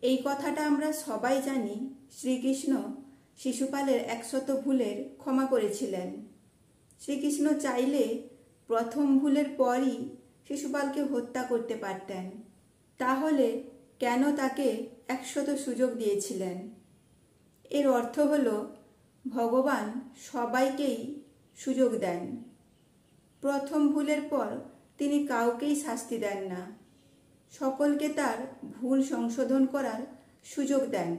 এই কথাটা আমরা সবাই জানি। শ্রীকৃষ্ণ শিশুপালের 100 ভুলের ক্ষমা করেছিলেন। শ্রীকৃষ্ণ চাইলে প্রথম ভুলের পরই শিশুপালকে হত্যা করতে পারতেন। তাহলে কেন তাকে 100 সুযোগ দিয়েছিলেন? এর অর্থ হলো ভগবান সবাইকেই সুযোগ দেন। প্রথম ভুলের পর তিনি কাউকেই শাস্তি দেন না, সকলকে তার ভুল সংশোধন করার সুযোগ দেন,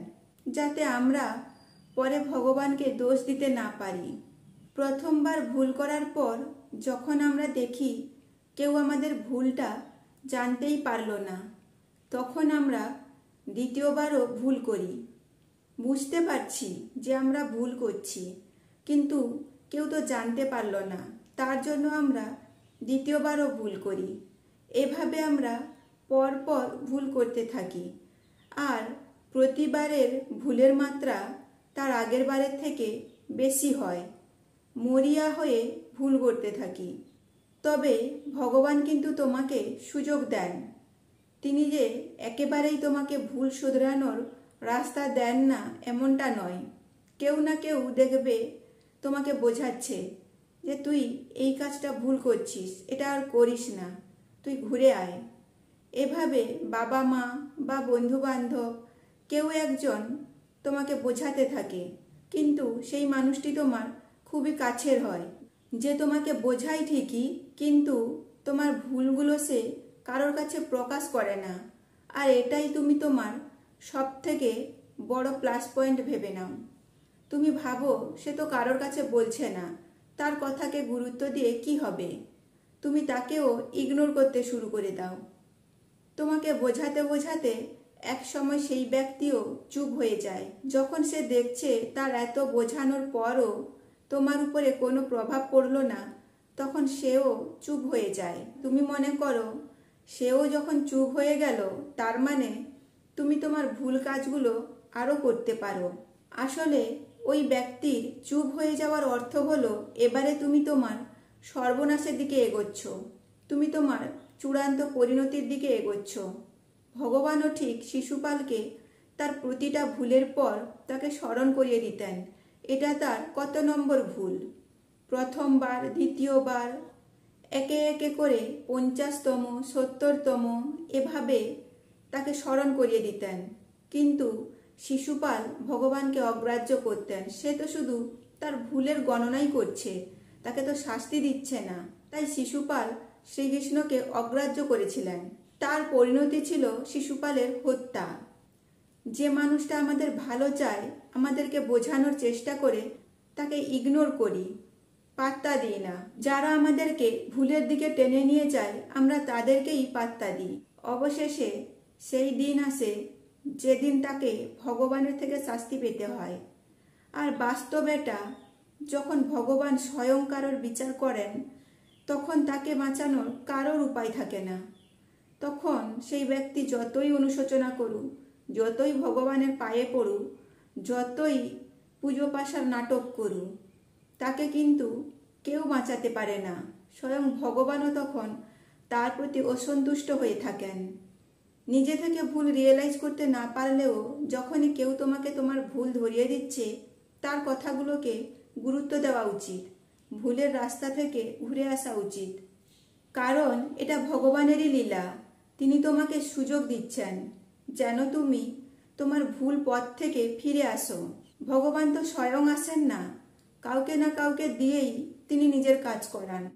যাতে আমরা পরে ভগবানকে দোষ দিতে না পারি। প্রথমবার ভুল করার পর যখন আমরা দেখি কেউ আমাদের ভুলটা জানতেই পারল না, তখন আমরা দ্বিতীয়বারও ভুল করি। বুঝতে পারছি যে আমরা ভুল করছি, কিন্তু কেউ তো জানতে পারল না, তার জন্য আমরা দ্বিতীয়বারও ভুল করি। এভাবে আমরা পরপর ভুল করতে থাকি, আর প্রতিবারের ভুলের মাত্রা তার আগের বারের থেকে বেশি হয়। মরিয়া হয়ে ভুল করতে থাকি। তবে ভগবান কিন্তু তোমাকে সুযোগ দেন। তিনি যে একেবারেই তোমাকে ভুল শুধরানোর রাস্তা দেন না এমনটা নয়। কেউ না কেউ দেখবে তোমাকে বোঝাচ্ছে যে তুই এই কাজটা ভুল করছিস, এটা আর করিস না, তুই ঘুরে আয়। এভাবে বাবা মা বা বন্ধু বান্ধব কেউ একজন তোমাকে বোঝাতে থাকে, কিন্তু সেই মানুষটি তোমার খুবই কাছের হয়, যে তোমাকে বোঝায় ঠিকই, কিন্তু তোমার ভুলগুলো সে কারোর কাছে প্রকাশ করে না। আর এটাই তুমি তোমার সবথেকে বড় প্লাস পয়েন্ট ভেবে নাও। তুমি ভাবো সে তো কারোর কাছে বলছে না, তার কথাকে গুরুত্ব দিয়ে কি হবে? তুমি তাকেও ইগনোর করতে শুরু করে দাও। তোমাকে বোঝাতে বোঝাতে এক সময় সেই ব্যক্তিও চুপ হয়ে যায়। যখন সে দেখছে তার এত বোঝানোর পরও তোমার উপরে কোনো প্রভাব পড়লো না, তখন সেও চুপ হয়ে যায়। তুমি মনে করো সেও যখন চুপ হয়ে গেল, তার মানে তুমি তোমার ভুল কাজগুলো আরও করতে পারো। আসলে ওই ব্যক্তির চুপ হয়ে যাওয়ার অর্থ হলো এবারে তুমি তোমার সর্বনাশের দিকে এগোচ্ছ, তুমি তোমার চূড়ান্ত পরিণতির দিকে এগোচ্ছ। ভগবানও ঠিক শিশুপালকে তার প্রতিটা ভুলের পর তাকে স্মরণ করিয়ে দিতেন এটা তার কত নম্বর ভুল। প্রথমবার, দ্বিতীয়বার, একে একে করে 50তম, 70তম এভাবে তাকে স্মরণ করিয়ে দিতেন। কিন্তু শিশুপাল ভগবানকে অগ্রাহ্য করতেন। সে তো শুধু তার ভুলের গণনাই করছে, তাকে তো শাস্তি দিচ্ছে না। তাই শিশুপাল শ্রীকৃষ্ণকে অগ্রাহ্য করেছিলেন। তার পরিণতি ছিল শিশুপালের হত্যা। যে মানুষটা আমাদের ভালো চায়, আমাদেরকে বোঝানোর চেষ্টা করে, তাকে ইগনোর করি, পাত্তা দিই না। যারা আমাদেরকে ভুলের দিকে টেনে নিয়ে যায়, আমরা তাদেরকেই পাত্তা দিই। অবশেষে সেই দিন আসে যেদিন তাকে ভগবানের থেকে শাস্তি পেতে হয়। আর বাস্তবে এটা, যখন ভগবান স্বয়ং কারোর বিচার করেন, তখন তাকে বাঁচানোর কারোর উপায় থাকে না। তখন সেই ব্যক্তি যতই অনুশোচনা করুক, যতই ভগবানের পায়ে পড়ুক, যতই পুজো পাশার নাটক করুক, তাকে কিন্তু কেউ বাঁচাতে পারে না। স্বয়ং ভগবানও তখন তার প্রতি অসন্তুষ্ট হয়ে থাকেন। নিজে থেকে ভুল রিয়েলাইজ করতে না পারলেও যখনই কেউ তোমাকে তোমার ভুল ধরিয়ে দিচ্ছে, তার কথাগুলোকে গুরুত্ব দেওয়া উচিত, ভুলের রাস্তা থেকে ঘুরে আসা উচিত। কারণ এটা ভগবানেরই লীলা। তিনি তোমাকে সুযোগ দিচ্ছেন যেন তুমি তোমার ভুল পথ থেকে ফিরে আসো। ভগবান তো স্বয়ং আসেন না, কাউকে না কাউকে দিয়েই তিনি নিজের কাজ করান।